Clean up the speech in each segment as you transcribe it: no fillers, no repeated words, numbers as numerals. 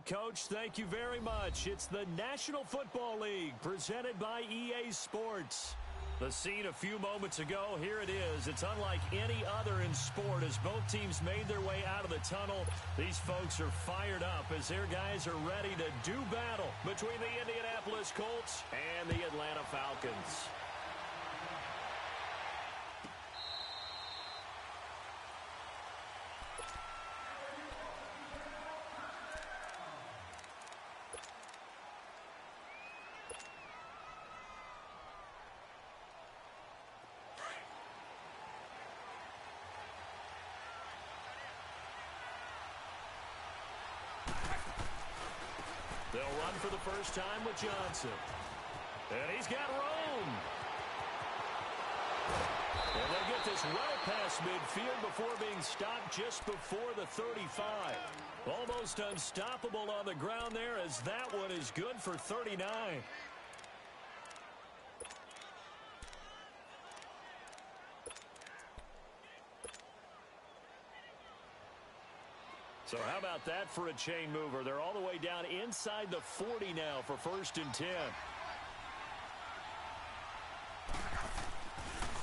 right, Coach. Thank you very much. It's the National Football League presented by EA Sports. The scene a few moments ago, here it is. It's unlike any other in sport as both teams made their way out of the tunnel. These folks are fired up as their guys are ready to do battle between the Indianapolis Colts and the Atlanta Falcons. They'll run for the first time with Johnson. And he's got room. And they get this well past midfield before being stopped just before the 35. Almost unstoppable on the ground there as that one is good for 39. So how about that for a chain mover? They're all the way down inside the 40 now for 1st and 10.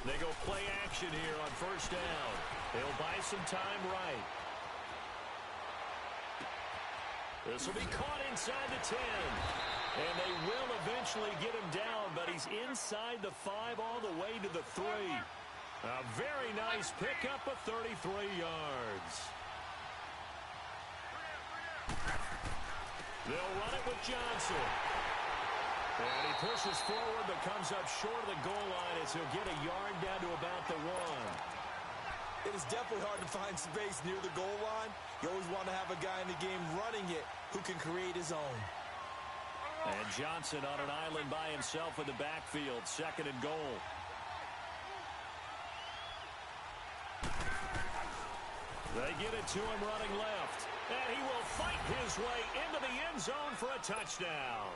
They go play action here on 1st down. They'll buy some time right. This will be caught inside the 10. And they will eventually get him down, but he's inside the 5 all the way to the 3. A very nice pickup of 33 yards. They'll run it with Johnson. And he pushes forward but comes up short of the goal line as he'll get a yard down to about the 1. It is definitely hard to find space near the goal line. You always want to have a guy in the game running it who can create his own. And Johnson on an island by himself in the backfield. 2nd and goal. They get it to him running left. And he will fight his way into the end zone for a touchdown.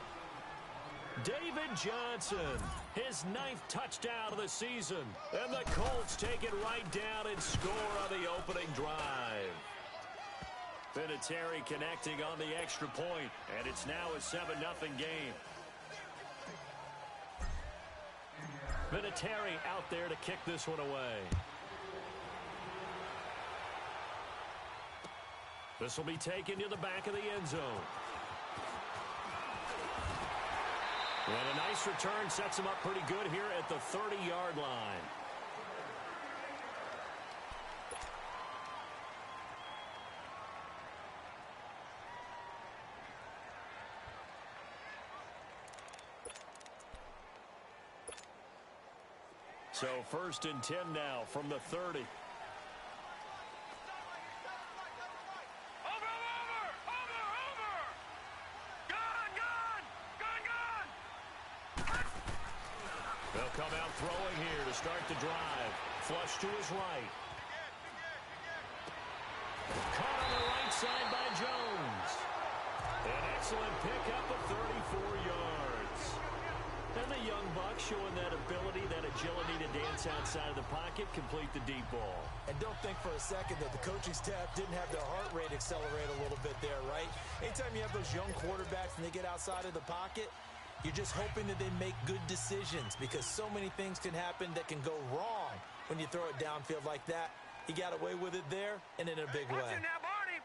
David Johnson, his 9th touchdown of the season. And the Colts take it right down and score on the opening drive. Vinatieri connecting on the extra point, and it's now a 7-0 game. Vinatieri out there to kick this one away. This will be taken to the back of the end zone. And a nice return sets him up pretty good here at the 30-yard line. So 1st and 10 now from the 30. They'll come out throwing here to start the drive. Flush to his right. Caught on the right side by Jones. An excellent pickup of 34 yards. And the young buck showing that ability, that agility to dance outside of the pocket, complete the deep ball. And don't think for a second that the coaching staff didn't have their heart rate accelerate a little bit there, right? Anytime you have those young quarterbacks and they get outside of the pocket, you're just hoping that they make good decisions because so many things can happen that can go wrong when you throw it downfield like that. He got away with it there and in a big way. Now, Barney!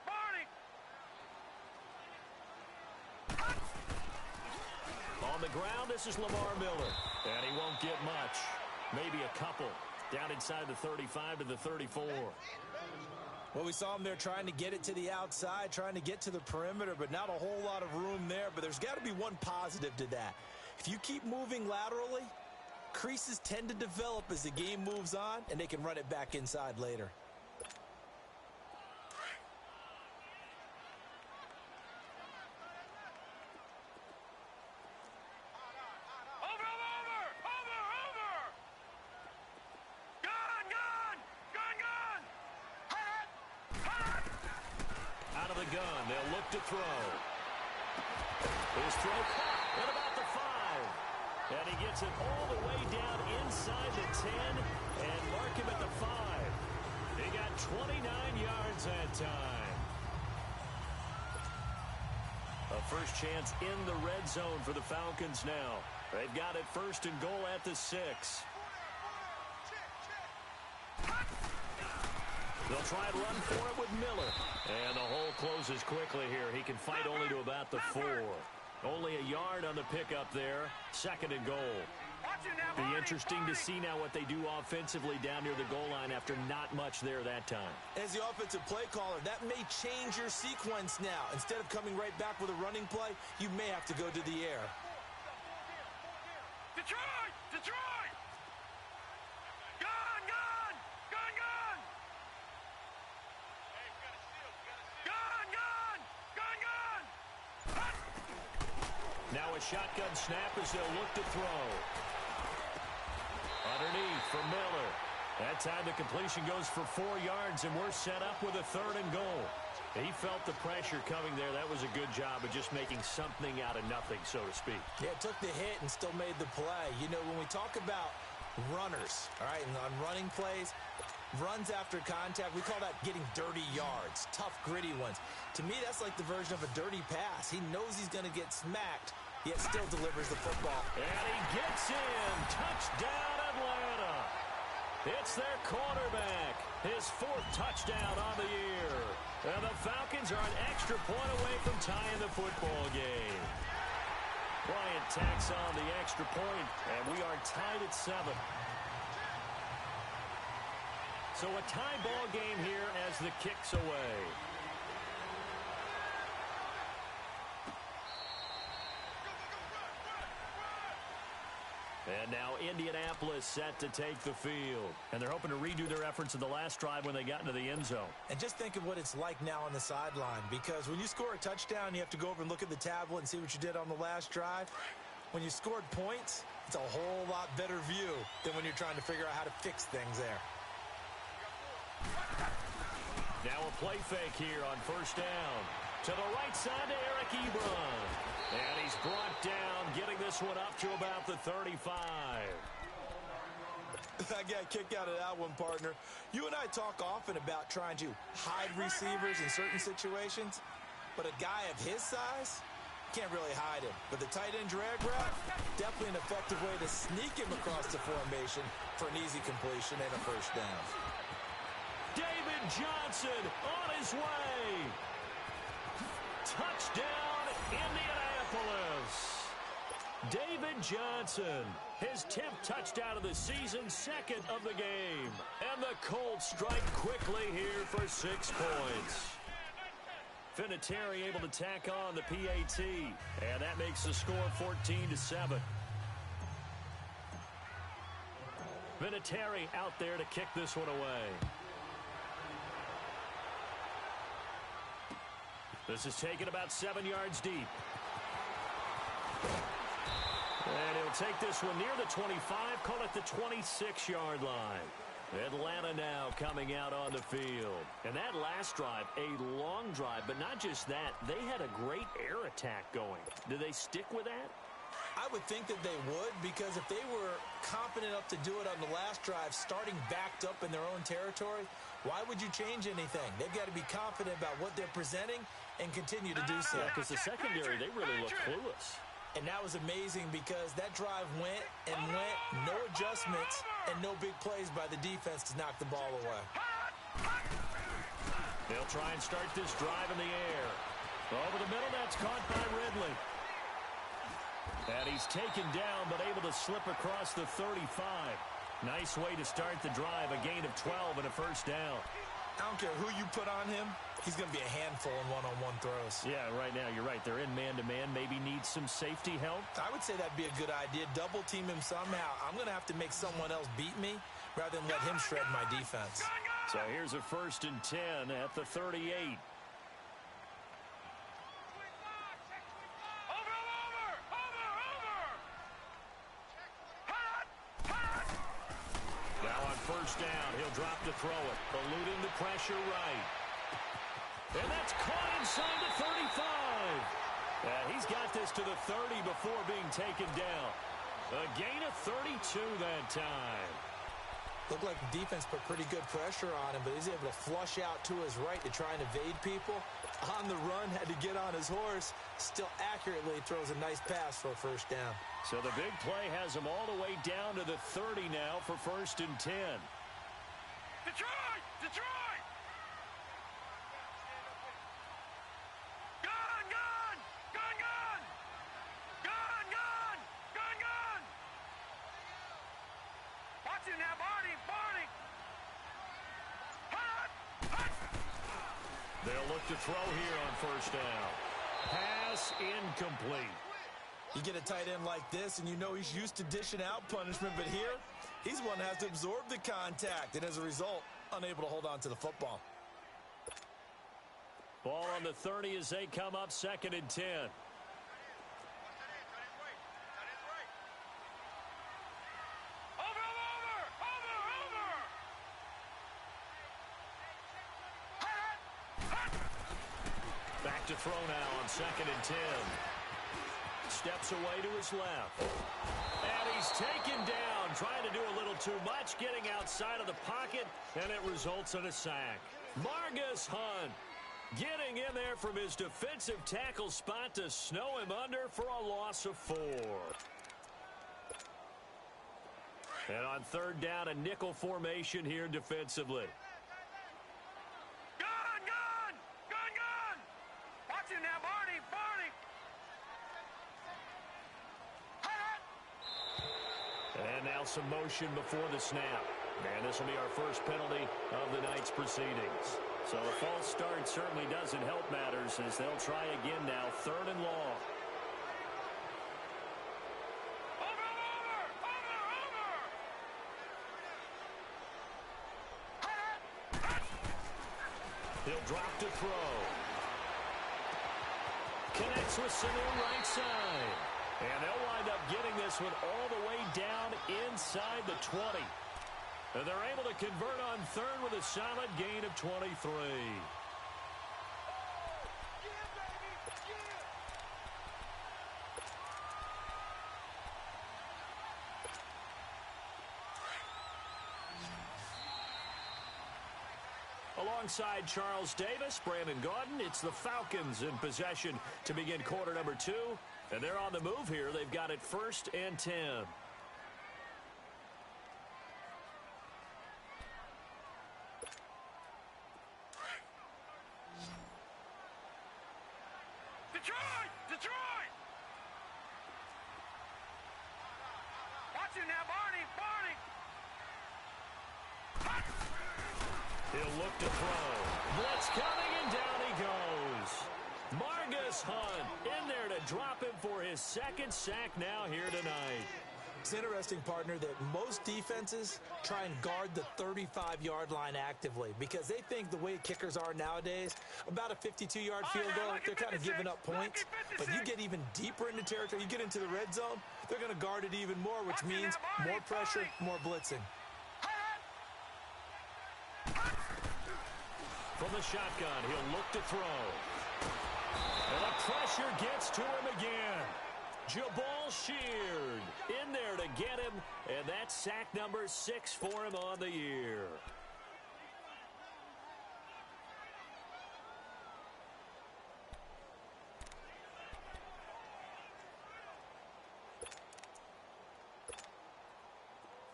On the ground, this is Lamar Miller. And he won't get much. Maybe a couple. Down inside the 35 to the 34. Well, we saw him there trying to get it to the outside, trying to get to the perimeter, but not a whole lot of room there. But there's got to be one positive to that. If you keep moving laterally, creases tend to develop as the game moves on, and they can run it back inside later. Gun. They'll look to throw. His throw caught at about the 5. And he gets it all the way down inside the 10 and mark him at the 5. He got 29 yards that time. first chance in the red zone for the Falcons now. They've got it first and goal at the 6. They'll try and run for it with Miller. And the hole closes quickly here. He can fight only to about the 4. Only a yard on the pickup there. Second and goal. Be interesting to see now what they do offensively down near the goal line after not much there that time. As the offensive play caller, that may change your sequence now. Instead of coming right back with a running play, you may have to go to the air. Detroit! Detroit! Gone! Gone! Gone! Gone! Gone! Gone! Gone! Gone! Now a shotgun snap as they'll look to throw. Underneath for Miller. That time the completion goes for 4 yards, and we're set up with a third and goal. He felt the pressure coming there. That was a good job of just making something out of nothing, so to speak. Yeah, took the hit and still made the play. You know, when we talk about runners, all right, and on running plays, runs after contact, we call that getting dirty yards, tough, gritty ones. To me, that's like the version of a dirty pass. He knows he's going to get smacked, yet still delivers the football. And he gets in. Touchdown, Atlanta. It's their quarterback. His 4th touchdown on the year. And the Falcons are an extra point away from tying the football game. Bryant tacks on the extra point, and we are tied at 7. So a tie ball game here as the kick's away. And now Indianapolis set to take the field. And they're hoping to redo their efforts in the last drive when they got into the end zone. And just think of what it's like now on the sideline, because when you score a touchdown, you have to go over and look at the tablet and see what you did on the last drive. When you scored points, it's a whole lot better view than when you're trying to figure out how to fix things there. Now a play fake here on first down. To the right side to Eric Ebron. And he's brought down, getting this one up to about the 35. I got a kick out of that one, partner. You and I talk often about trying to hide receivers in certain situations, but a guy of his size can't really hide him. But the tight end drag route, definitely an effective way to sneak him across the formation for an easy completion and a first down. David Johnson on his way. Touchdown, Indianapolis. David Johnson, his 10th touchdown of the season, 2nd of the game. And the Colts strike quickly here for 6 points. Vinatieri able to tack on the PAT, and that makes the score 14-7. Vinatieri out there to kick this one away. This is taken about 7 yards deep. And he'll take this one near the 25, call it the 26-yard line. Atlanta now coming out on the field. And that last drive, a long drive, but not just that. They had a great air attack going. Do they stick with that? I would think that they would, because if they were confident enough to do it on the last drive, starting backed up in their own territory, why would you change anything? They've got to be confident about what they're presenting and continue to do so. Yeah, because the secondary, they really look clueless. And that was amazing because that drive went and went, no adjustments, and no big plays by the defense to knock the ball away. They'll try and start this drive in the air. Over the middle, that's caught by Ridley. And he's taken down, but able to slip across the 35. Nice way to start the drive, a gain of 12 and a first down. I don't care who you put on him, he's going to be a handful in one-on-one throws. Yeah, right now, you're right. They're in man-to-man, maybe need some safety help. I would say that'd be a good idea. Double team him somehow. I'm going to have to make someone else beat me rather than let him shred my defense. So here's a 1st and 10 at the 38. First down, he'll drop to throw it, eluding the pressure right. And that's caught inside the 35. He's got this to the 30 before being taken down. A gain of 32 that time. Looked like the defense put pretty good pressure on him, but he's able to flush out to his right to try and evade people. On the run, had to get on his horse. Still accurately throws a nice pass for a first down. So the big play has him all the way down to the 30 now for 1st and 10. Detroit! Detroit! Gun! Gun! Gun! Gun! Gun! Gun! Gun! Gun! Watch it now, Barney! Barney! Hut! Hut! They'll look to throw here on 1st down. Pass incomplete. You get a tight end like this, and you know he's used to dishing out punishment, but here, he's one that has to absorb the contact, and as a result, unable to hold on to the football. Ball on the 30 as they come up 2nd and 10. Back to throw now on 2nd and 10. Steps away to his left. And he's taken down, trying to do a little too much, getting outside of the pocket, and it results in a sack. Margus Hunt getting in there from his defensive tackle spot to snow him under for a loss of 4. And on 3rd down, a nickel formation here defensively. Gun! Gun! Gun! Gun! Watch it now, Barney! Barney! And now some motion before the snap. And this will be our first penalty of the night's proceedings. So a false start certainly doesn't help matters as they'll try again now, 3rd and long. He'll drop to throw. Connects with Sanu right side. And they'll wind up getting this one all the way down inside the 20. And they're able to convert on 3rd with a solid gain of 23. Alongside Charles Davis, Brandon Gaudin, it's the Falcons in possession to begin quarter number 2. And they're on the move here. They've got it 1st and 10. Detroit! Detroit! Watch it now, Barney! Barney! He'll look to throw. Blitz coming, and down he goes. Margus Hunt in there to drop him for his 2nd sack now here tonight. It's interesting, partner, that most defenses try and guard the 35-yard line actively because they think the way kickers are nowadays, about a 52-yard field goal, they're kind of giving up points. But you get even deeper into territory, you get into the red zone, they're going to guard it even more, which means more pressure, more blitzing. From the shotgun, he'll look to throw. And the pressure gets to him again. Jabal Sheard in there to get him, and that's sack number 6 for him on the year.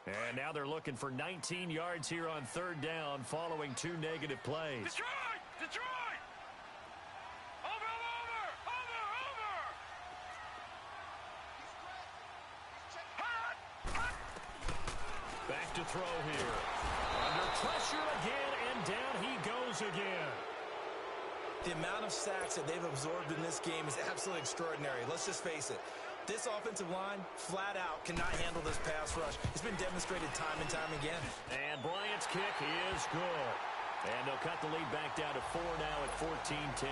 And now they're looking for 19 yards here on 3rd down following 2 negative plays. Detroit! Detroit! Over! Back to throw here. Under pressure again, and down he goes again. The amount of sacks that they've absorbed in this game is absolutely extraordinary. Let's just face it. This offensive line, flat out, cannot handle this pass rush. It's been demonstrated time and time again. And Bryant's kick is good. And they'll cut the lead back down to 4 now at 14-10.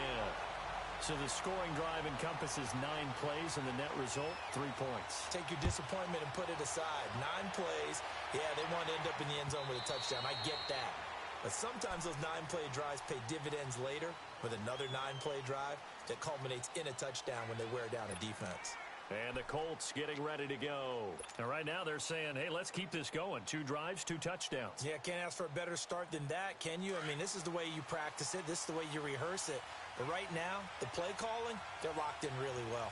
So the scoring drive encompasses 9 plays, and the net result, 3 points. Take your disappointment and put it aside. 9 plays. Yeah, they want to end up in the end zone with a touchdown. I get that. But sometimes those 9-play drives pay dividends later with another 9-play drive that culminates in a touchdown when they wear down a defense. And the Colts getting ready to go. And right now they're saying, hey, let's keep this going. 2 drives, 2 touchdowns. Yeah, can't ask for a better start than that, can you? I mean, this is the way you practice it. This is the way you rehearse it. But right now, the play calling, they're locked in really well.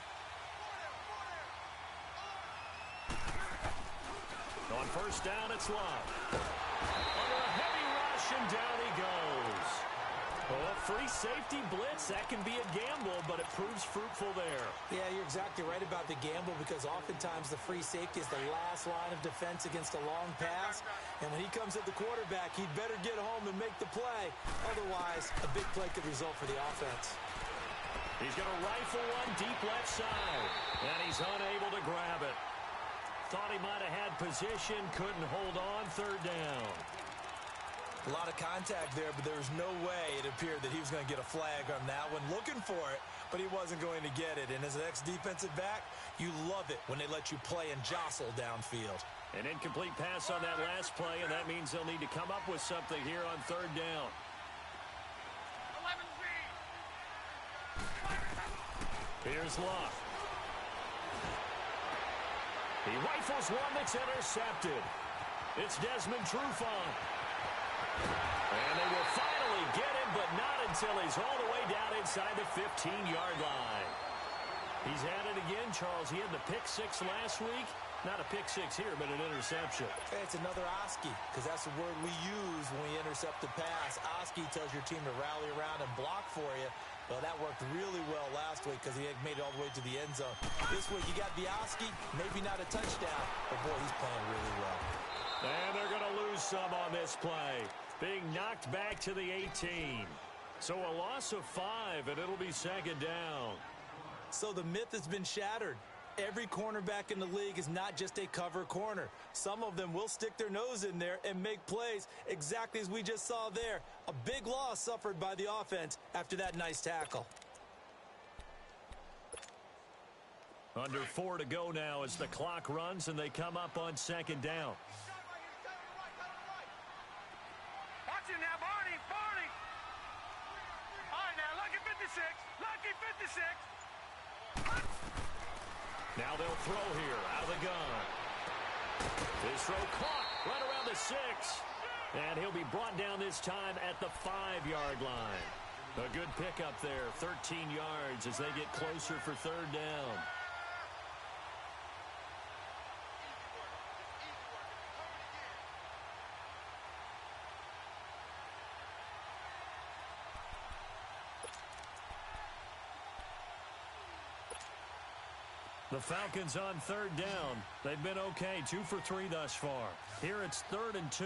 On first down, it's Love. Under a heavy rush, and down he goes. Well, a free safety blitz, that can be a gamble, but it proves fruitful there. Yeah, you're exactly right about the gamble because oftentimes the free safety is the last line of defense against a long pass. And when he comes at the quarterback, he'd better get home and make the play. Otherwise, a big play could result for the offense. He's going to rifle one deep left side, and he's unable to grab it. Thought he might have had position, couldn't hold on, third down. A lot of contact there, but there was no way it appeared that he was going to get a flag on that one. Looking for it, but he wasn't going to get it. And as an ex-defensive back, you love it when they let you play and jostle downfield. An incomplete pass on that last play, and that means they'll need to come up with something here on third down. 11-3. Here's Love. He rifles one that's intercepted. It's Desmond Trufant. And they will finally get him, but not until he's all the way down inside the 15-yard line. He's had it again, Charles. He had the pick 6 last week. Not a pick 6 here, but an interception. Hey, it's another Oski, because that's the word we use when we intercept the pass. Oski tells your team to rally around and block for you. Well, that worked really well last week because he had made it all the way to the end zone. This week, you got the Oski, maybe not a touchdown, but boy, he's playing really well. And they're going to lose some on this play. Being knocked back to the 18. So a loss of 5, and it'll be second down. So the myth has been shattered. Every cornerback in the league is not just a cover corner. Some of them will stick their nose in there and make plays exactly as we just saw there. A big loss suffered by the offense after that nice tackle. Under 4 to go now as the clock runs and they come up on second down. Watch it now, Barney, Barney. All right, now, lucky 56, lucky 56. Now they'll throw here out of the gun. His throw caught right around the 6. And he'll be brought down this time at the 5-yard line. A good pickup there, 13 yards as they get closer for third down. The Falcons on third down. They've been okay, 2 for 3 thus far. Here it's 3rd and 2.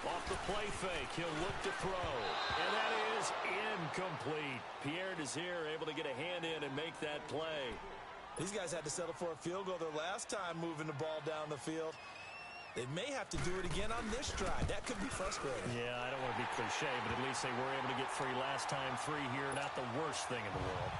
Off the play fake, he'll look to throw. And that is incomplete. Pierre Desir able to get a hand in and make that play. These guys had to settle for a field goal their last time moving the ball down the field. They may have to do it again on this drive. That could be frustrating. Yeah, I don't want to be cliche, but at least they were able to get 3 last time. 3 here, not the worst thing in the world.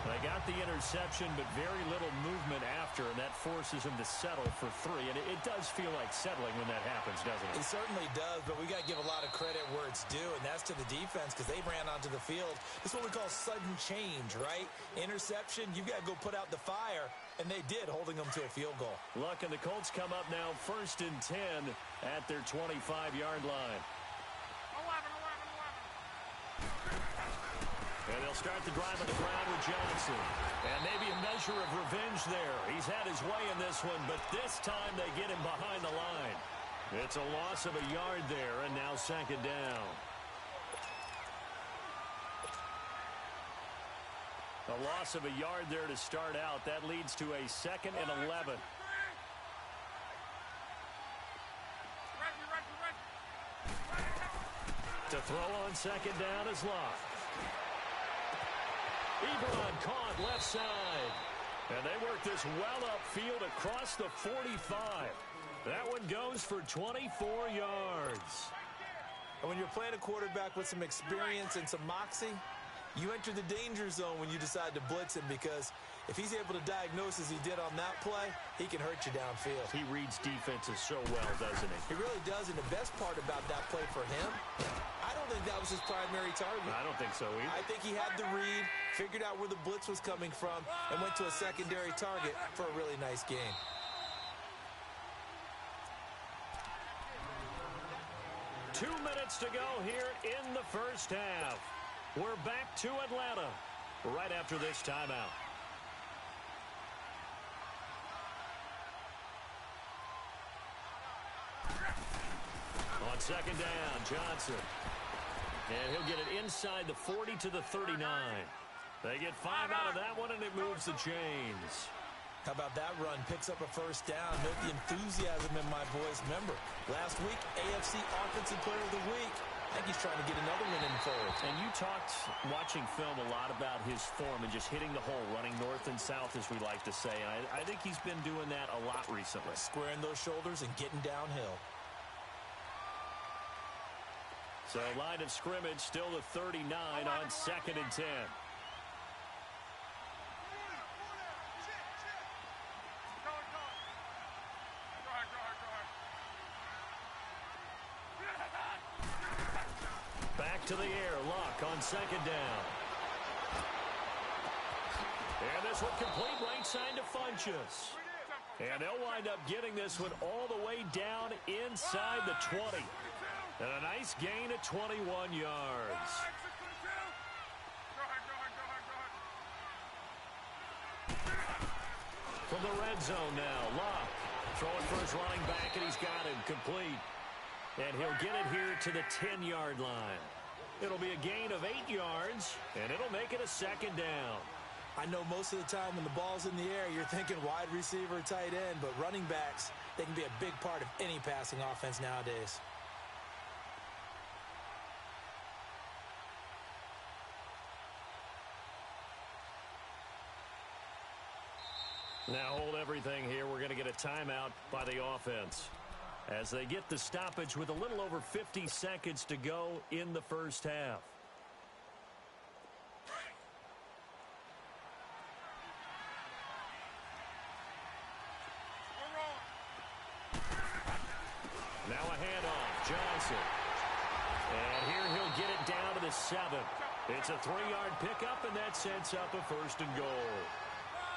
They got the interception, but very little movement after, and that forces them to settle for 3. And it does feel like settling when that happens, doesn't it? It certainly does, but we got to give a lot of credit where it's due, and that's to the defense because they ran onto the field. This is what we call sudden change, right? Interception, you've got to go put out the fire, and they did, holding them to a field goal. Luck and the Colts come up now 1st and 10 at their 25-yard line. 11. And they'll start the drive on the ground with Johnson. And maybe a measure of revenge there. He's had his way in this one, but this time they get him behind the line. It's a loss of a yard there, and now second down. A loss of a yard there to start out. That leads to a 2nd and 11. To throw on second down is Love. Ebron caught left side. And they work this well upfield across the 45. That one goes for 24 yards. And when you're playing a quarterback with some experience and some moxie, You enter the danger zone when you decide to blitz him, because if he's able to diagnose as he did on that play, he can hurt you downfield. He reads defenses so well, doesn't he? He really does, and the best part about that play for him, I don't think that was his primary target. I don't think so either. I think he had the read, figured out where the blitz was coming from, and went to a secondary target for a really nice game. Two minutes to go here in the first half. We're back to Atlanta right after this timeout. On second down, Johnson. And he'll get it inside the 40 to the 39. They get 5 out of that one, and it moves the chains. How about that run? Picks up a first down. Note the enthusiasm in my voice. Remember, last week, AFC Offensive Player of the Week. I think he's trying to get another one in the fold. And you talked, watching film, a lot about his form and just hitting the hole, running north and south, as we like to say. And I think he's been doing that a lot recently. Squaring those shoulders and getting downhill. So line of scrimmage still the 39 on 2nd and 10. Back to the air, Luck on 2nd down. And this one complete right side to Funchess. And they'll wind up getting this one all the way down inside the 20. And a nice gain of 21 yards. From the red zone now, Luck throwing for his running back, and he's got it complete. And he'll get it here to the 10-yard line. It'll be a gain of 8 yards, and it'll make it a 2nd down. I know most of the time when the ball's in the air, you're thinking wide receiver, tight end, but running backs, they can be a big part of any passing offense nowadays. Now hold everything here. We're going to get a timeout by the offense as they get the stoppage with a little over 50 seconds to go in the first half. Now a handoff, Johnson. And here he'll get it down to the 7. It's a 3-yard pickup, and that sets up a 1st and goal.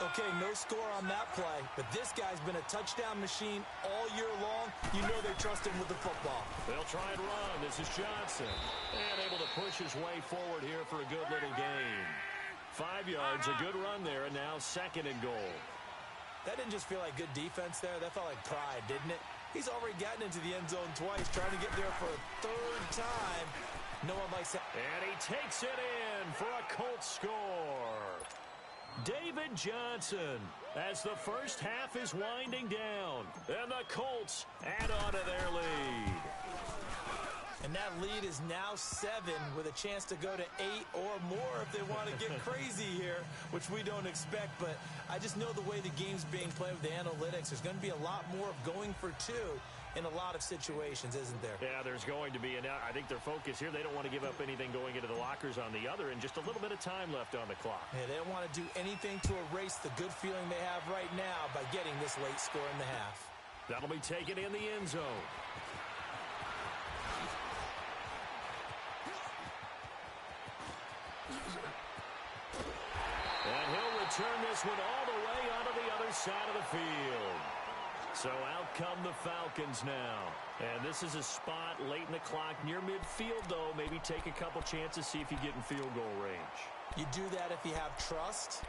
Okay, no score on that play, but this guy's been a touchdown machine all year long. You know they trust him with the football. They'll try and run. This is Johnson. And able to push his way forward here for a good little gain. 5 yards, a good run there, and now 2nd and goal. That didn't just feel like good defense there. That felt like pride, didn't it? He's already gotten into the end zone twice, trying to get there for a 3rd time. No one likes that. And he takes it in for a Colts score. David Johnson, as the first half is winding down, and the Colts add on to their lead. And that lead is now 7 with a chance to go to 8 or more if they want to get crazy here, which we don't expect. But I just know the way the game's being played with the analytics, there's going to be a lot more of going for 2 in a lot of situations, isn't there? Yeah, there's going to be. And I think their focus here, they don't want to give up anything going into the lockers on the other, and just a little bit of time left on the clock. Yeah, they don't want to do anything to erase the good feeling they have right now by getting this late score in the half. That'll be taken in the end zone. And he'll return this one all the way onto the other side of the field. So out come the Falcons now. And this is a spot late in the clock near midfield, though. Maybe take a couple chances, see if you get in field goal range. You do that if you have trust.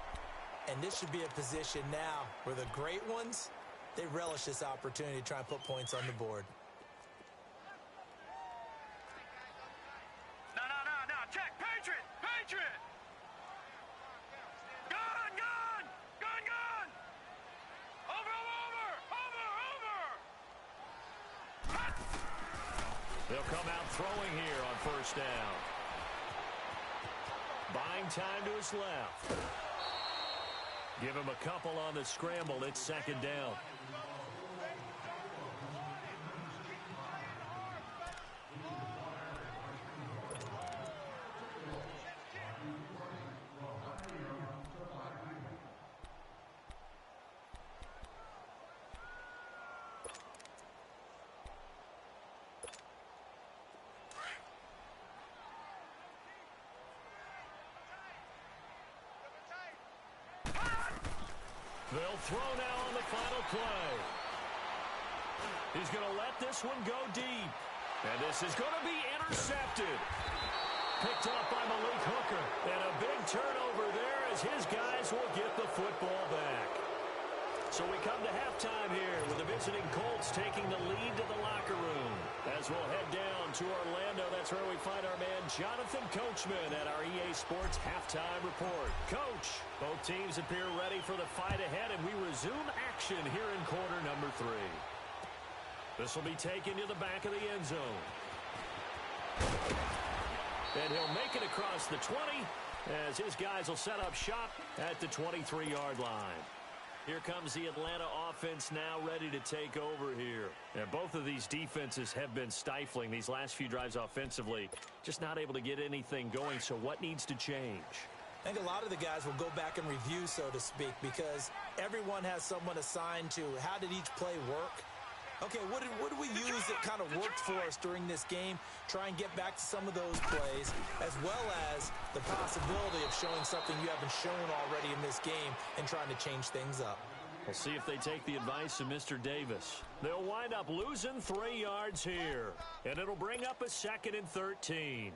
And this should be a position now where the great ones, they relish this opportunity to try and put points on the board. No. Check. Patriot. Gun. Over. They'll come out throwing here on 1st down. Buying time to his left. Give him a couple on the scramble. It's 2nd down. They'll throw now on the final play. He's going to let this one go deep. And this is going to be intercepted. Picked up by Malik Hooker. And a big turnover there as his guys will get the football back. So we come to halftime here with the visiting Colts taking the lead to the locker room. As we'll head down to Orlando, that's where we find our man Jonathan Coachman at our EA Sports Halftime Report. Coach, both teams appear ready for the fight ahead, and we resume action here in quarter number 3. This will be taken to the back of the end zone. And he'll make it across the 20 as his guys will set up shop at the 23-yard line. Here comes the Atlanta offense now ready to take over here. And both of these defenses have been stifling these last few drives offensively. Just not able to get anything going, so what needs to change? I think a lot of the guys will go back and review, so to speak, because everyone has someone assigned to how did each play work. Okay, what did we use that kind of worked for us during this game? Try and get back to some of those plays, as well as the possibility of showing something you haven't shown already in this game and trying to change things up. We'll see if they take the advice of Mr. Davis. They'll wind up losing 3 yards here, and it'll bring up a 2nd and 13.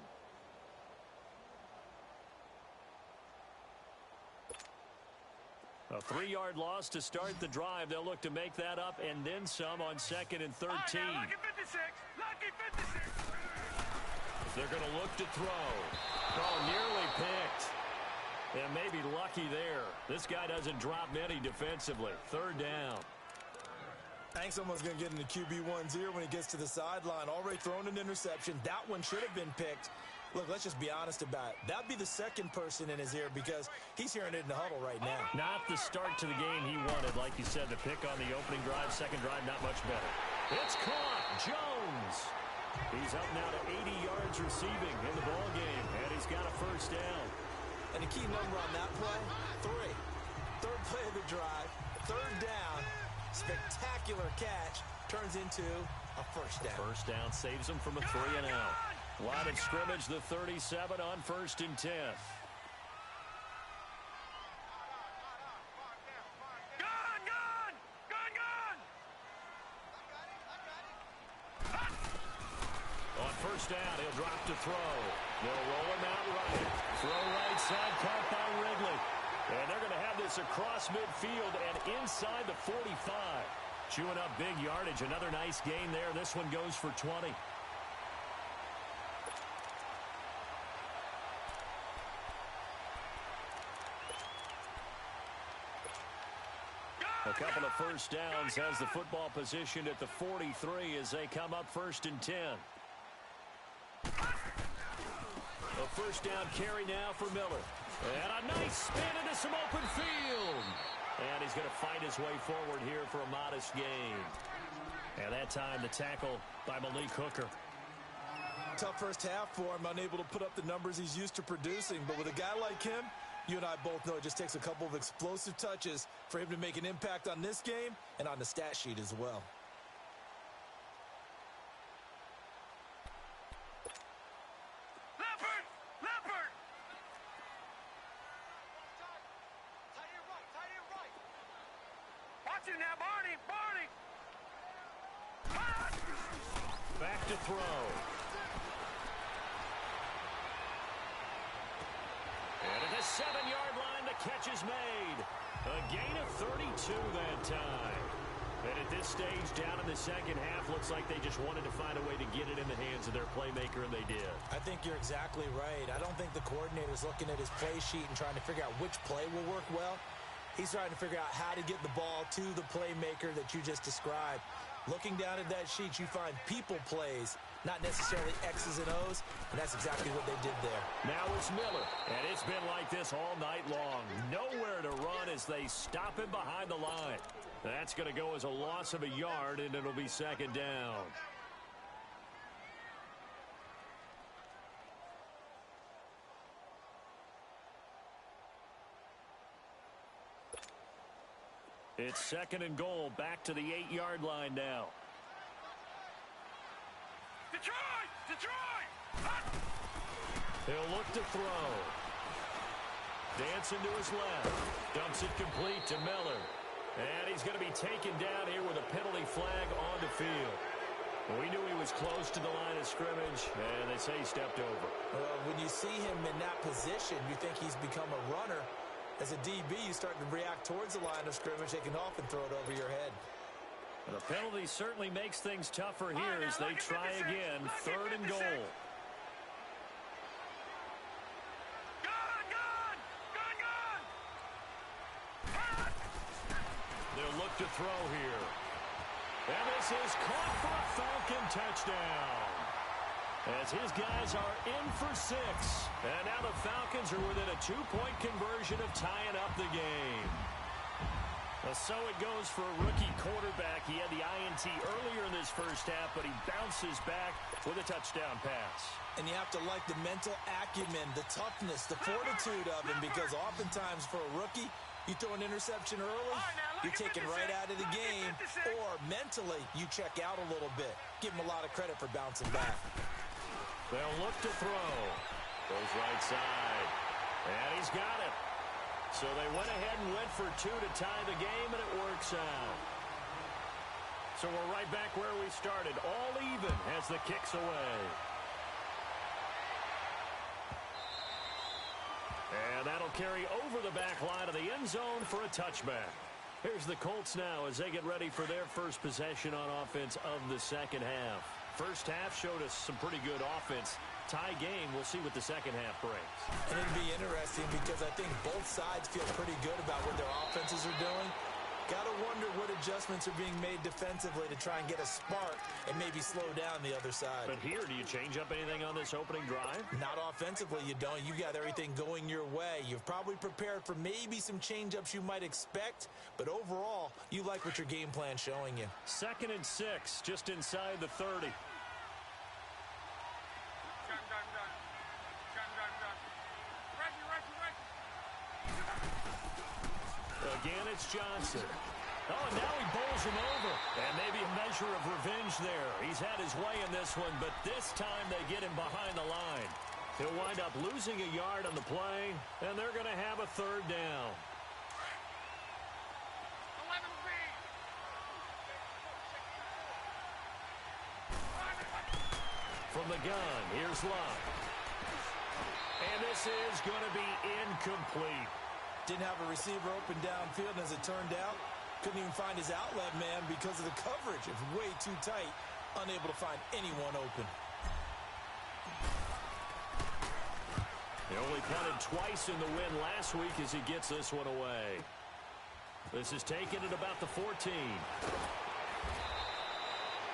A 3-yard loss to start the drive. They'll look to make that up and then some on 2nd and 13. Lucky 56. Lucky 56. They're going to look to throw. Oh, nearly picked. And maybe lucky there. This guy doesn't drop many defensively. 3rd down. I think someone's going to get into QB1's ear when he gets to the sideline. Already thrown an interception. That one should have been picked. Look, let's just be honest about it. That'd be the second person in his ear because he's hearing it in the huddle right now. Not the start to the game he wanted. Like you said, the pick on the opening drive, second drive, not much better. It's caught. Jones. He's up now to 80 yards receiving in the ball game, and he's got a 1st down. And the key number on that play, 3. 3rd play of the drive, 3rd down, spectacular catch, turns into a 1st down. 1st down saves him from a 3 and out. Line of scrimmage, the 37 on 1st and 10. Gun, gun! Gun, gun! On 1st down, he'll drop to throw. They'll roll him out right. Throw right side, caught by Wrigley. And they're going to have this across midfield and inside the 45. Chewing up big yardage. Another nice gain there. This one goes for 20. A couple of 1st downs has the football positioned at the 43 as they come up 1st and 10. A 1st down carry now for Miller. And a nice spin into some open field. And he's going to fight his way forward here for a modest gain. And that time the tackle by Malik Hooker. Tough 1st half for him, unable to put up the numbers he's used to producing. But with a guy like him, you and I both know it just takes a couple of explosive touches for him to make an impact on this game and on the stat sheet as well. Leopard! Leopard! Watch it now, Barney! Barney! Back to throw. And at the 7-yard line, the catch is made. A gain of 32 that time. And at this stage, down in the 2nd half, looks like they just wanted to find a way to get it in the hands of their playmaker, and they did. I think you're exactly right. I don't think the coordinator's looking at his play sheet and trying to figure out which play will work well. He's trying to figure out how to get the ball to the playmaker that you just described. Looking down at that sheet, you find people plays, not necessarily X's and O's, and that's exactly what they did there. Now it's Miller, and it's been like this all night long. Nowhere to run as they stop him behind the line. That's going to go as a loss of a yard, and it'll be 2nd down. It's 2nd and goal, back to the 8-yard line now. Detroit! Detroit! He'll look to throw. Dancing to his left. Dumps it complete to Miller. And he's going to be taken down here with a penalty flag on the field. We knew he was close to the line of scrimmage, and they say he stepped over. Well, when you see him in that position, you think he's become a runner. As a DB, you start to react towards the line of scrimmage. They can often throw it over your head. The penalty certainly makes things tougher here as they try again. 3rd and goal. They'll look to throw here. And this is caught for a Falcon touchdown. As his guys are in for 6. And now the Falcons are within a 2-point conversion of tying up the game. So it goes for a rookie quarterback. He had the INT earlier in this first half, but he bounces back with a touchdown pass. And you have to like the mental acumen, the toughness, the fortitude of him, because oftentimes for a rookie, you throw an interception early, you're taken right out of the game, or mentally you check out a little bit. Give him a lot of credit for bouncing back. They'll look to throw. Goes right side. And he's got it. So they went ahead and went for 2 to tie the game, and it works out. So we're right back where we started, all even as the kick's away. And that'll carry over the back line of the end zone for a touchback. Here's the Colts now as they get ready for their first possession on offense of the second half. First half showed us some pretty good offense. Tie game, we'll see what the second half brings. And it'd be interesting because I think both sides feel pretty good about what their offenses are doing. Got to wonder what adjustments are being made defensively to try and get a spark and maybe slow down the other side. But here, do you change up anything on this opening drive? Not offensively, you don't. You got everything going your way. You've probably prepared for maybe some change-ups you might expect, but overall, you like what your game plan's showing you. 2nd and 6, just inside the 30. Again, it's Johnson. Oh, and now he bowls him over. And maybe a measure of revenge there. He's had his way in this one, but this time they get him behind the line. He'll wind up losing a yard on the play, and they're going to have a 3rd down. From the gun, here's Luck. And this is going to be incomplete. Didn't have a receiver open downfield, and as it turned out, couldn't even find his outlet man because of the coverage. It was way too tight, unable to find anyone open. He only punted twice in the win last week as he gets this one away. This is taken at about the 14.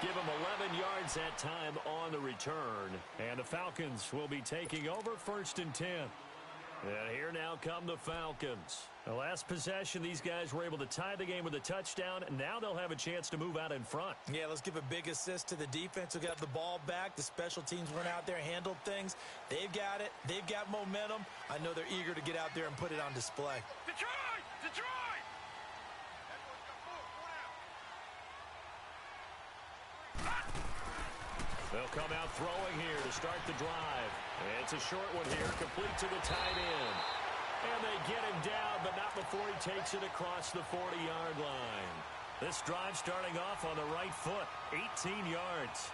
Give him 11 yards that time on the return. And the Falcons will be taking over 1st and 10. And here now come the Falcons. The last possession, these guys were able to tie the game with a touchdown, and now they'll have a chance to move out in front. Yeah, let's give a big assist to the defense who got the ball back. The special teams went out there, handled things. They've got it. They've got momentum. I know they're eager to get out there and put it on display. Detroit! Detroit! They'll come out throwing here to start the drive. It's a short one here, complete to the tight end. And they get him down, but not before he takes it across the 40-yard line. This drive starting off on the right foot, 18 yards.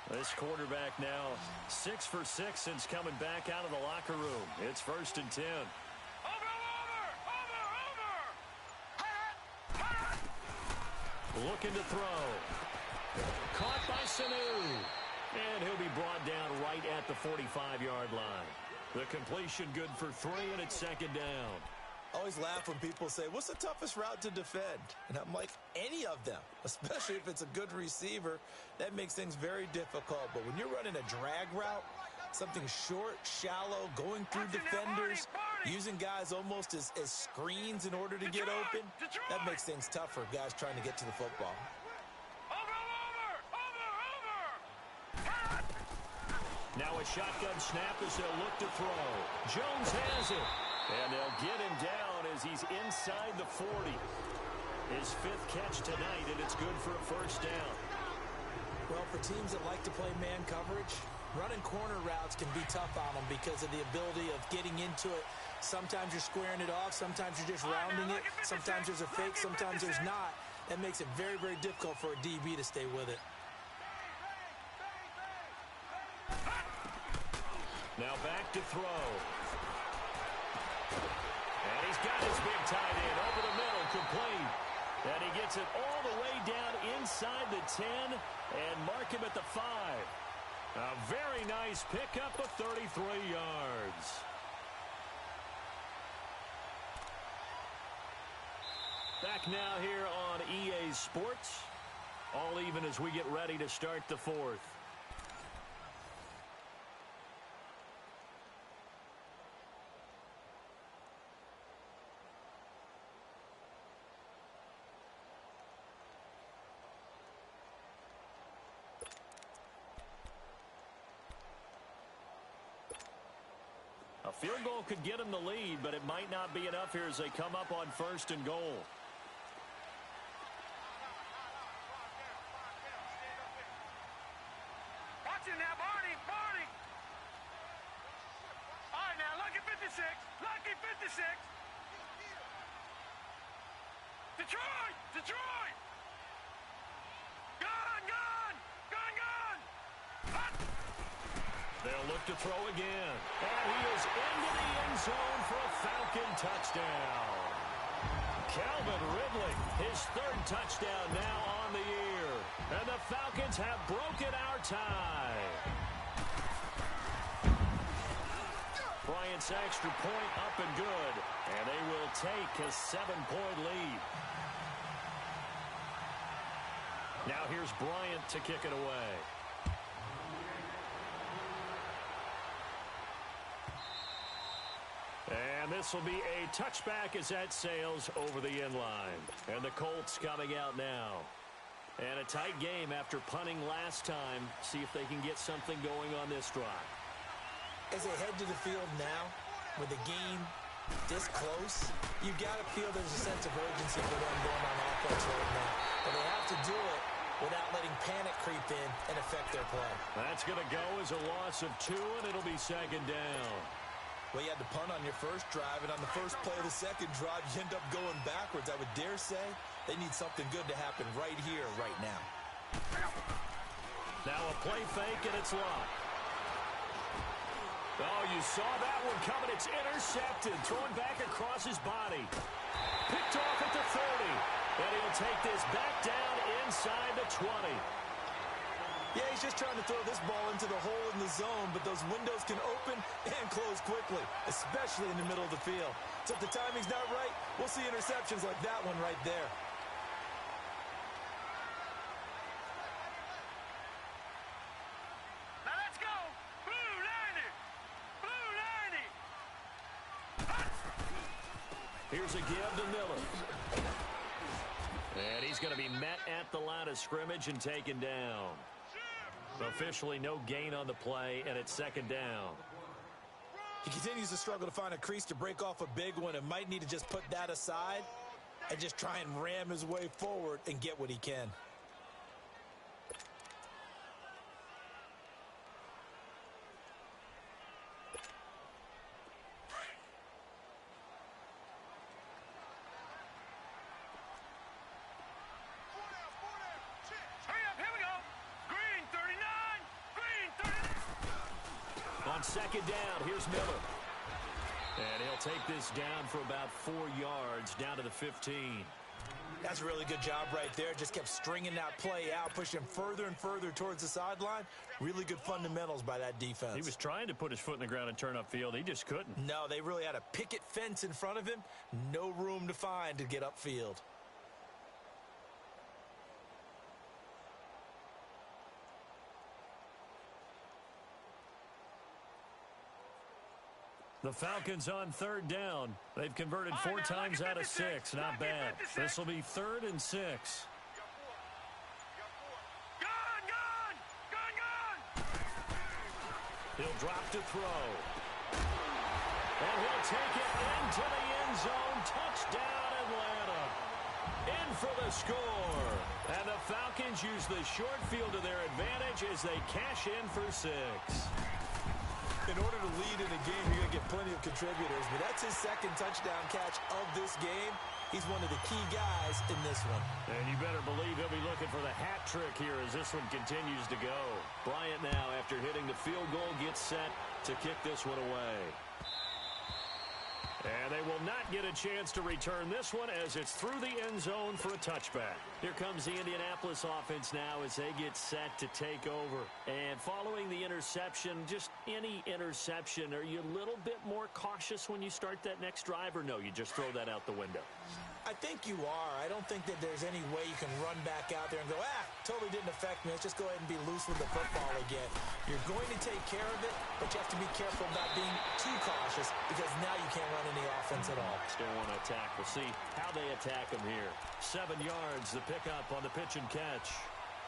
This quarterback now 6 for 6 since coming back out of the locker room. It's 1st and 10. Over! Looking to throw. Caught by Sanu. And he'll be brought down right at the 45-yard line. The completion good for 3, and it's 2nd down. I always laugh when people say, what's the toughest route to defend? And I'm like, any of them, especially if it's a good receiver. That makes things very difficult. But when you're running a drag route, something short, shallow, going through defenders, using guys almost as screens in order to get open, that makes things tough for guys trying to get to the football. Now a shotgun snap as they'll look to throw. Jones has it. And they'll get him down as he's inside the 40. His 5th catch tonight, and it's good for a first down. Well, for teams that like to play man coverage, running corner routes can be tough on them because of the ability of getting into it. Sometimes you're squaring it off. Sometimes you're just rounding it. Sometimes there's a fake. Sometimes there's not. That makes it very, very difficult for a DB to stay with it. Now back to throw. And he's got his big tight end over the middle, complete. And he gets it all the way down inside the 10 and mark him at the 5. A very nice pickup of 33 yards. Back now here on EA Sports. All even as we get ready to start the 4th. A field goal could get them the lead, but it might not be enough here as they come up on 1st and goal. Watch it now, Barney, Barney. All right, now, lucky 56, lucky 56. Detroit, Detroit. Gun, gun, gun, gun. Hot. They'll look to throw again. And he is into the end zone for a Falcon touchdown. Calvin Ridley, his 3rd touchdown now on the year. And the Falcons have broken our tie. Bryant's extra point up and good. And they will take a 7-point lead. Now here's Bryant to kick it away. And this will be a touchback as that sails over the end line. And the Colts coming out now. And a tight game after punting last time. See if they can get something going on this drive. As they head to the field now, with the game this close, you've got to feel there's a sense of urgency for them going on offense right now. But they have to do it without letting panic creep in and affect their play. That's going to go as a loss of 2, and it'll be 2nd down. Well, you had to punt on your first drive, and on the first play of the second drive, you end up going backwards. I would dare say they need something good to happen right here, right now. Now a play fake, and it's locked. Oh, you saw that one coming. It's intercepted. Thrown back across his body. Picked off at the 30. And he'll take this back down inside the 20. Yeah, he's just trying to throw this ball into the hole in the zone, but those windows can open and close quickly, especially in the middle of the field. So if the timing's not right, we'll see interceptions like that one right there. Now let's go. Blue 90. Blue 90. Hot. Here's a give to Miller. And he's going to be met at the line of scrimmage and taken down. Officially no gain on the play, and it's 2nd down. He continues to struggle to find a crease to break off a big one and might need to just put that aside and just try and ram his way forward and get what he can. On 2nd down, here's Miller. And he'll take this down for about 4 yards, down to the 15. That's a really good job right there. Just kept stringing that play out, pushing further and further towards the sideline. Really good fundamentals by that defense. He was trying to put his foot in the ground and turn upfield. He just couldn't. No, they really had a picket fence in front of him. No room to find to get upfield. The Falcons on 3rd down. They've converted 4 times out of 6. Not bad. This will be 3rd and 6. Gun, gun, gun, gun. He'll drop to throw. And he'll take it into the end zone. Touchdown, Atlanta. In for the score. And the Falcons use the short field to their advantage as they cash in for 6. In order to lead in a game, you're going to get plenty of contributors, but that's his second touchdown catch of this game. He's one of the key guys in this one. And you better believe he'll be looking for the hat trick here as this one continues to go. Bryant now, after hitting the field goal, gets set to kick this one away. And they will not get a chance to return this one as it's through the end zone for a touchback. Here comes the Indianapolis offense now as they get set to take over. And following the interception, just any interception, are you a little bit more cautious when you start that next drive, or no, you just throw that out the window? I think you are. I don't think that there's any way you can run back out there and go, totally didn't affect me. Let's just go ahead and be loose with the football again. You're going to take care of it, but you have to be careful about being too cautious because now you can't run any offense at all. Still want to attack. We'll see how they attack them here. 7 yards, the pickup on the pitch and catch.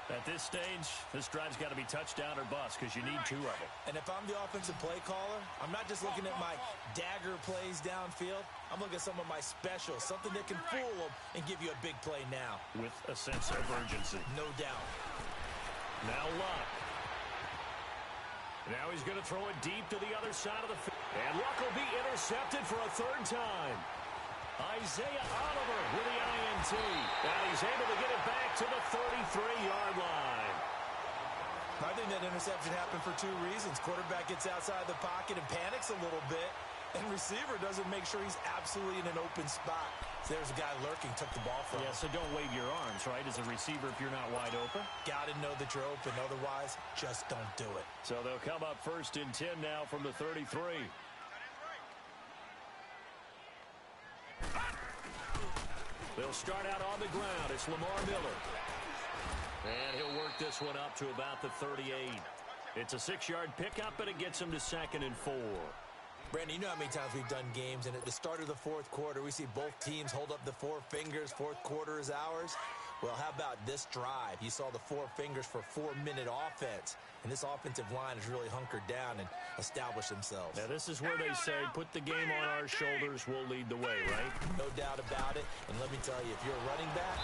At this stage, this drive's got to be touchdown or bust because you need 2 of them. And if I'm the offensive play caller, I'm not just looking at my dagger plays downfield. I'm looking at some of my specials, something that can fool them and give you a big play now. With a sense of urgency. No doubt. Now Luck. Now he's going to throw it deep to the other side of the field. And Luck will be intercepted for a 3rd time. Isaiah Oliver with the INT. And he's able to get it back to the 33-yard line. I think that interception happened for 2 reasons. Quarterback gets outside the pocket and panics a little bit. And receiver doesn't make sure he's absolutely in an open spot. So there's a guy lurking, took the ball from him. Yeah, so don't wave your arms, right, as a receiver if you're not wide open. Got to know that you're open. Otherwise, just don't do it. So they'll come up 1st and 10 now from the 33. They'll start out on the ground. It's Lamar Miller. And he'll work this one up to about the 38. It's a 6-yard pickup, and it gets him to 2nd and 4. Brandon, you know how many times we've done games, and at the start of the 4th quarter, we see both teams hold up the 4 fingers. 4th quarter is ours. Well, how about this drive? You saw the 4 fingers for 4-minute offense. And this offensive line has really hunkered down and established themselves. Now, this is where they say, put the game on our shoulders, we'll lead the way, right? No doubt about it. And let me tell you, if you're a running back,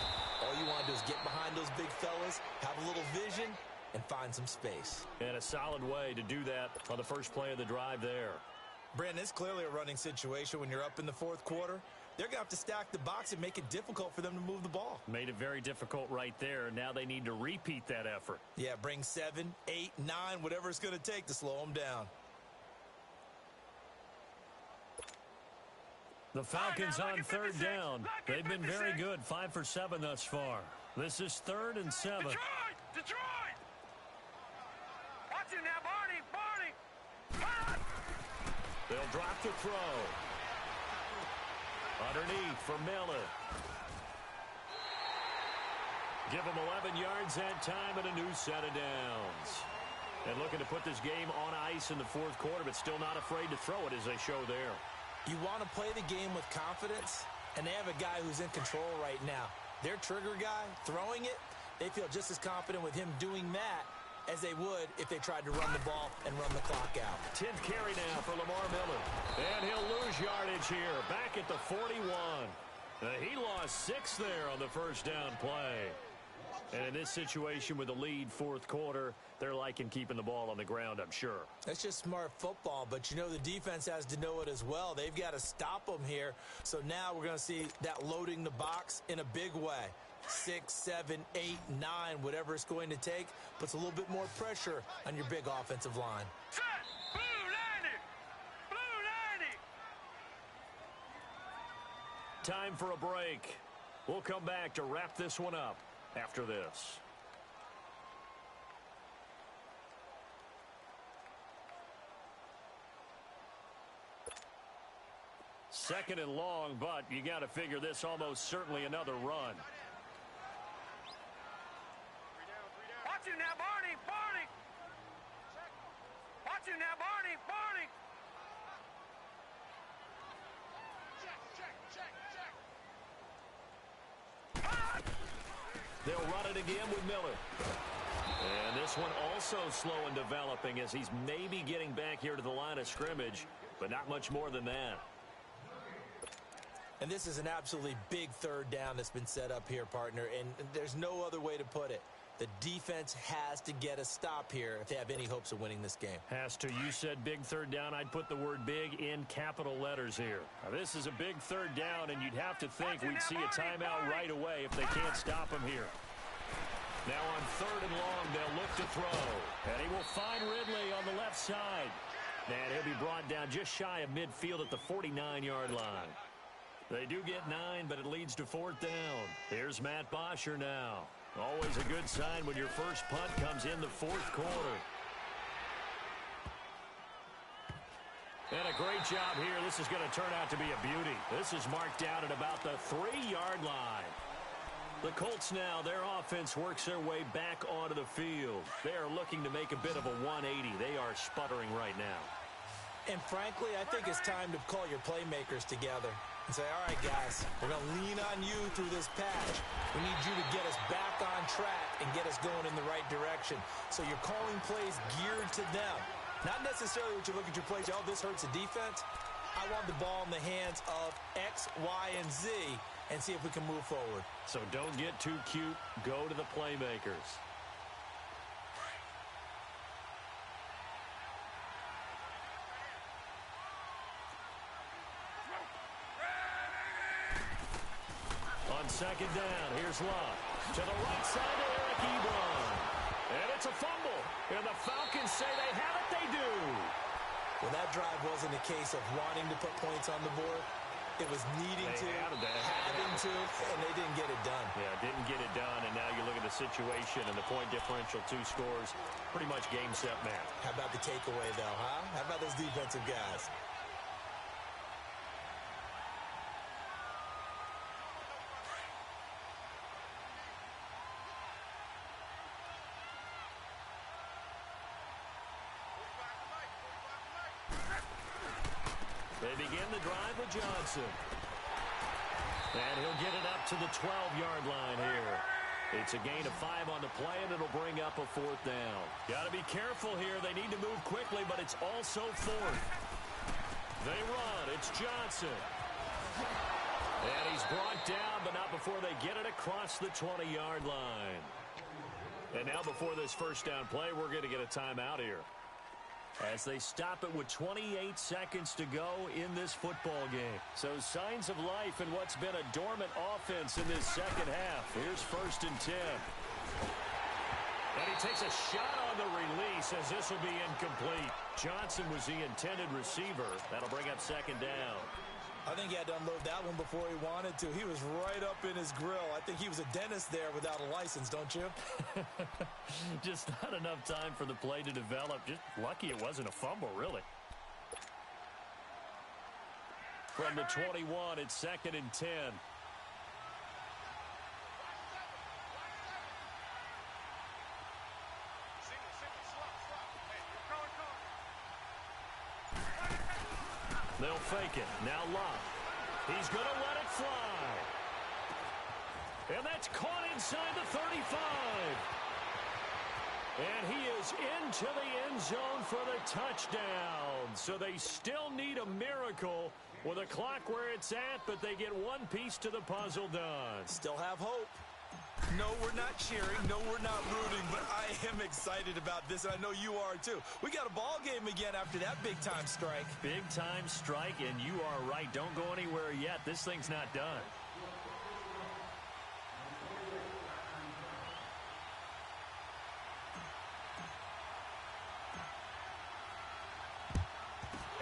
all you want to do is get behind those big fellas, have a little vision, and find some space. And a solid way to do that on the first play of the drive there. Brandon, it's clearly a running situation when you're up in the 4th quarter. They're going to have to stack the box and make it difficult for them to move the ball. Made it very difficult right there. Now they need to repeat that effort. Yeah, bring 7, 8, 9, whatever it's going to take to slow them down. The Falcons on 3rd down. They've been very good, 5 for 7 thus far. This is 3rd and 7. Detroit! Watch it now, Barney! They'll drop the throw. Underneath for Miller. Give him 11 yards that time and a new set of downs. And looking to put this game on ice in the 4th quarter, but still not afraid to throw it as they show there. You want to play the game with confidence, and they have a guy who's in control right now. Their trigger guy, throwing it, they feel just as confident with him doing that as they would if they tried to run the ball and run the clock out. 10th carry now for Lamar Miller. And he'll lose yardage here, back at the 41. He lost 6 there on the first down play. And in this situation with the lead 4th quarter, they're liking keeping the ball on the ground, I'm sure. That's just smart football, but you know the defense has to know it as well. They've got to stop them here. So now we're going to see that loading the box in a big way. 6, 7, 8, 9, whatever it's going to take, puts a little bit more pressure on your big offensive line. Set! Blue lining! Blue lining! Time for a break. We'll come back to wrap this one up after this. Second and long, but you got to figure this almost certainly another run. Watch him now, Barney! Barney! Watch him now, Barney! Barney! They'll run it again with Miller. And This one also slow in developing as he's maybe getting back here to the line of scrimmage, but not much more than that. And this is an absolutely big third down that's been set up here, partner, and there's no other way to put it. The defense has to get a stop here if they have any hopes of winning this game. Has to. You said big third down. I'd put the word big in capital letters here. Now, this is a big third down, and you'd have to think we'd see a timeout right away if they can't stop him here. Now on 3rd and long, they'll look to throw. And he will find Ridley on the left side. And he'll be brought down just shy of midfield at the 49-yard line. They do get 9, but it leads to 4th down. Here's Matt Bosher now. Always a good sign when your first punt comes in the 4th quarter. And a great job here. This is going to turn out to be a beauty. This is marked down at about the 3-yard line. The Colts now, their offense works their way back onto the field. They are looking to make a bit of a 180. They are sputtering right now. And frankly, I think it's time to call your playmakers together and say, all right, guys, we're going to lean on you through this patch. We need you to get us back on track and get us going in the right direction. So you're calling plays geared to them. Not necessarily what you look at your plays, oh, this hurts the defense. I want the ball in the hands of X, Y, and Z and see if we can move forward. So don't get too cute. Go to the playmakers. On 2nd down, here's Love. To the right side to Eric Ebron. And it's a fumble. And the Falcons say they have it. They do. Well, that drive wasn't a case of wanting to put points on the board. It was needing to, having to, and they didn't get it done. Yeah, didn't get it done, and now you look at the situation and the point differential, 2 scores, pretty much game, set, match. How about the takeaway, though, huh? How about those defensive guys? They begin the drive with Johnson. And he'll get it up to the 12-yard line here. It's a gain of 5 on the play, and it'll bring up a 4th down. Got to be careful here. They need to move quickly, but it's also 4th. They run. It's Johnson. And he's brought down, but not before they get it across the 20-yard line. And now before this first down play, we're going to get a timeout here, as they stop it with 28 seconds to go in this football game. So signs of life in what's been a dormant offense in this second half. Here's 1st and 10. And he takes a shot on the release as this will be incomplete. Johnson was the intended receiver. That'll bring up 2nd down. I think he had to unload that one before he wanted to. He was right up in his grill. I think he was a dentist there without a license, don't you? Just not enough time for the play to develop. Just lucky it wasn't a fumble, really. From the 21, it's 2nd and 10. They'll fake it. Now Love. He's going to let it fly. And that's caught inside the 35. And he is into the end zone for the touchdown. So they still need a miracle with a clock where it's at, but they get one piece to the puzzle done. Still have hope. No, we're not cheering. No, we're not rooting, but I am excited about this, and I know you are too. We got a ball game again after that big-time strike. Big-time strike, and you are right. Don't go anywhere yet. This thing's not done.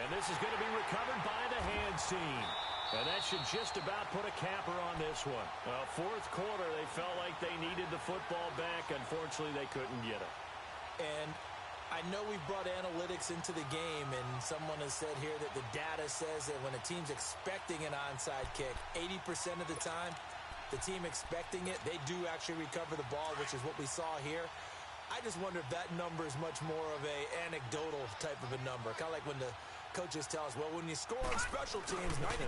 And this is going to be recovered by the hands team. And that should just about put a capper on this one. 4th quarter, they felt like they needed the football back. Unfortunately, they couldn't get it. And I know we've brought analytics into the game, and someone has said here that the data says that when a team's expecting an onside kick, 80% of the time, the team expecting it, they do actually recover the ball, which is what we saw here. I just wonder if that number is much more of a anecdotal type of a number. Kind of like when the coaches tell us, well, when you score on special teams, 93%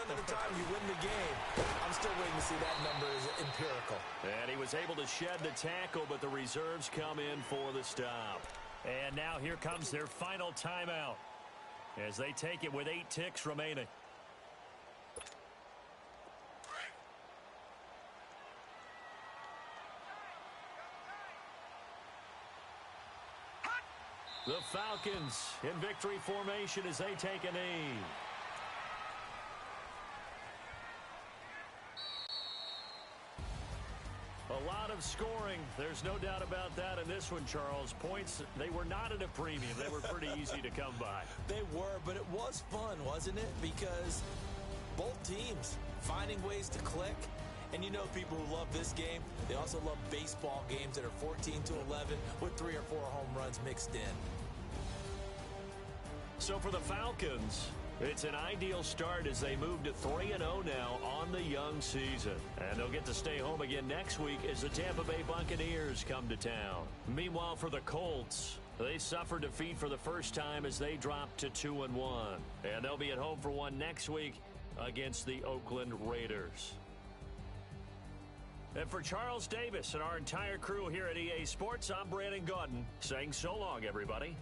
of the time you win the game. I'm still waiting to see that number is empirical. And he was able to shed the tackle, but the reserves come in for the stop. And now here comes their final timeout as they take it with 8 ticks remaining. The Falcons in victory formation as they take a knee. A lot of scoring. There's no doubt about that in this one, Charles. Points, they were not at a premium. They were pretty easy to come by. They were, but it was fun, wasn't it? Because both teams finding ways to click. And you know people who love this game, they also love baseball games that are 14-11 with 3 or 4 home runs mixed in. So for the Falcons, it's an ideal start as they move to 3-0 now on the young season. And they'll get to stay home again next week as the Tampa Bay Buccaneers come to town. Meanwhile, for the Colts, they suffered defeat for the first time as they dropped to 2-1. And they'll be at home for one next week against the Oakland Raiders. And for Charles Davis and our entire crew here at EA Sports, I'm Brandon Gaudin saying so long, everybody.